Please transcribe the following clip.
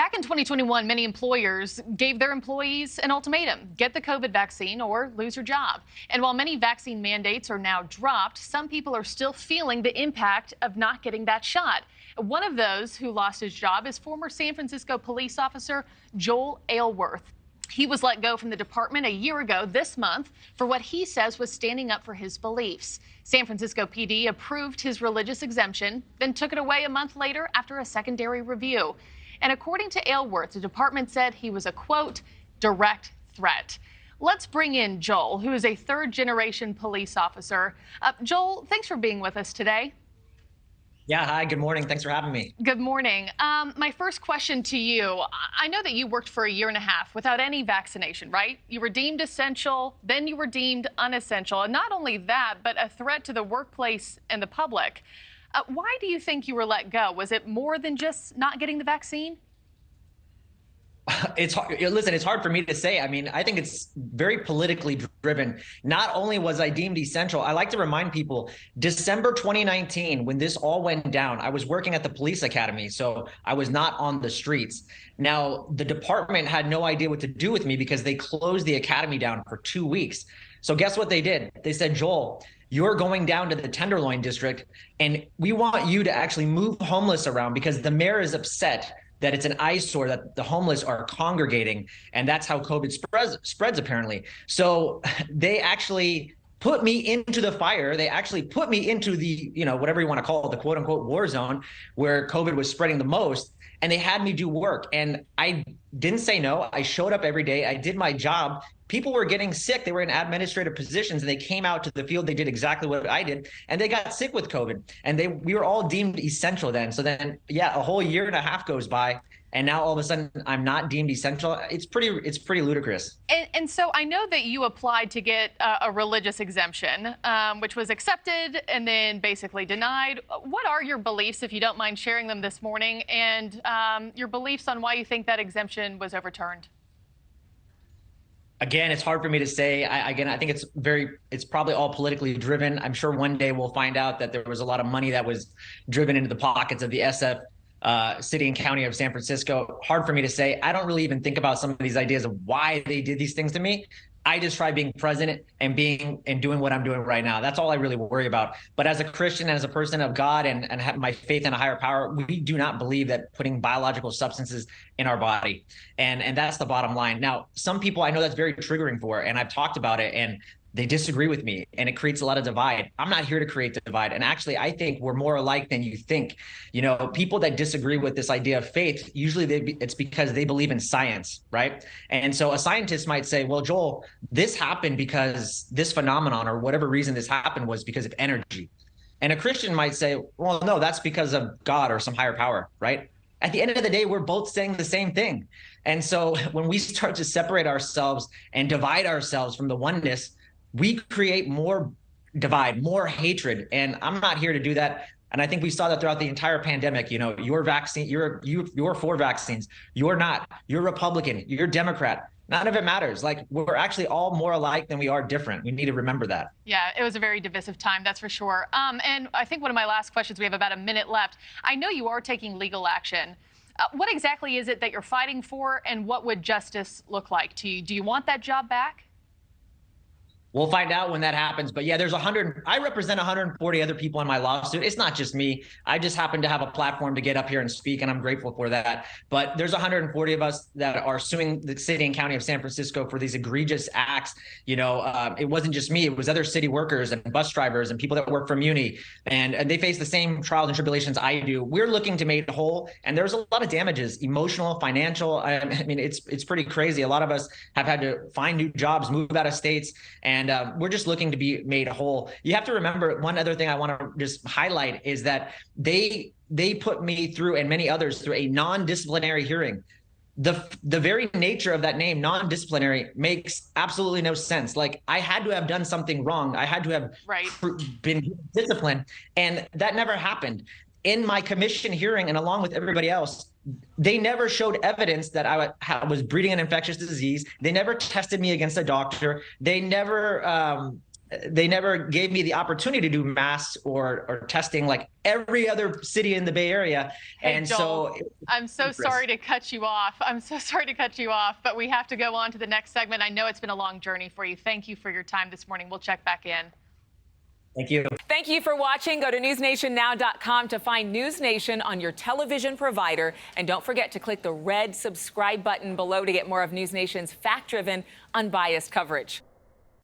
Back in 2021, many employers gave their employees an ultimatum: get the COVID vaccine or lose your job. And while many vaccine mandates are now dropped, some people are still feeling the impact of not getting that shot. One of those who lost his job is former San Francisco police officer Joel Alyworth. He was let go from the department a year ago this month for what he says was standing up for his beliefs. San Francisco PD approved his religious exemption, then took it away a month later after a secondary review. And according to Alyworth, the department said he was a, quote, direct threat. Let's bring in Joel, who is a third-generation police officer. Joel, thanks for being with us today. Yeah, hi, good morning. Thanks for having me. Good morning. My first question to you, I know that you worked for a year and a half without any vaccination, right? You were deemed essential, then you were deemed unessential. And not only that, but a threat to the workplace and the public. Why do you think you were let go? Was it more than just not getting the vaccine? It's hard. Listen, it's hard for me to say. I mean, I think it's very politically driven. Not only was I deemed essential, I like to remind people, December 2019, when this all went down, I was working at the police academy, so I was not on the streets. Now, the department had no idea what to do with me because they closed the academy down for 2 weeks. So guess what they did? They said, Joel, you're going down to the Tenderloin district, and we want you to actually move homeless around because the mayor is upset that it's an eyesore, that the homeless are congregating, and that's how COVID spreads apparently. So they actually put me into the fire. They actually put me into the, whatever you want to call it, the quote unquote war zone where COVID was spreading the most. And they had me do work. And I didn't say no. I showed up every day. I did my job. People were getting sick. They were in administrative positions and they came out to the field. They did exactly what I did. And they got sick with COVID. And we were all deemed essential then. So then, yeah, a whole year and a half goes by. And now all of a sudden I'm not deemed essential. It's pretty ludicrous. And so I know that you applied to get a religious exemption, which was accepted and then basically denied. What are your beliefs, if you don't mind sharing them this morning, and your beliefs on why you think that exemption was overturned? Again, it's hard for me to say. I think it's probably all politically driven. I'm sure one day we'll find out that there was a lot of money that was driven into the pockets of the city and county of San Francisco. Hard for me to say. I don't really even think about some of these ideas of why they did these things to me. I just try being present and doing what I'm doing right now. That's all I really worry about. But as a Christian, as a person of God and have my faith in a higher power, we do not believe that putting biological substances in our body. And that's the bottom line. Now, some people I know that's very triggering for, and I've talked about it, and they disagree with me, and it creates a lot of divide. I'm not here to create the divide. And actually, I think we're more alike than you think. People that disagree with this idea of faith, usually it's because they believe in science, right? And so a scientist might say, well, Joel, this happened because this phenomenon or whatever reason this happened was because of energy. And a Christian might say, well, no, that's because of God or some higher power, right? At the end of the day, we're both saying the same thing. And so when we start to separate ourselves and divide ourselves from the oneness, we create more divide, more hatred. And I'm not here to do that. And I think we saw that throughout the entire pandemic. Your vaccine, you're for vaccines. You're not. You're Republican. You're Democrat. None of it matters. Like, we're actually all more alike than we are different. We need to remember that. Yeah, it was a very divisive time, that's for sure. And I think one of my last questions, we have about a minute left. I know you are taking legal action. What exactly is it that you're fighting for, and what would justice look like to you? Do you want that job back? We'll find out when that happens. But yeah, I represent 140 other people in my lawsuit. It's not just me. I just happen to have a platform to get up here and speak, and I'm grateful for that. But there's 140 of us that are suing the city and county of San Francisco for these egregious acts. It wasn't just me. It was other city workers and bus drivers and people that work for Muni. And they face the same trials and tribulations I do. We're looking to make whole. And there's a lot of damages, emotional, financial. I mean, it's pretty crazy. A lot of us have had to find new jobs, move out of states, and we're just looking to be made whole. You have to remember, one other thing I want to just highlight is that they put me through, and many others, through a non-disciplinary hearing. The very nature of that name, non-disciplinary, makes absolutely no sense. Like, I had to have done something wrong. I had to have been disciplined, and that never happened. In my commission hearing, and along with everybody else, they never showed evidence that I was breeding an infectious disease. They never tested me against a doctor. They never they never gave me the opportunity to do masks or testing like every other city in the Bay Area. Hey, and Joel, so I'm so sorry to cut you off. I'm so sorry to cut you off, but we have to go on to the next segment. I know it's been a long journey for you. Thank you for your time this morning. We'll check back in. Thank you. Thank you for watching. Go to newsnationnow.com to find NewsNation on your television provider. And don't forget to click the red subscribe button below to get more of NewsNation's fact-driven, unbiased coverage.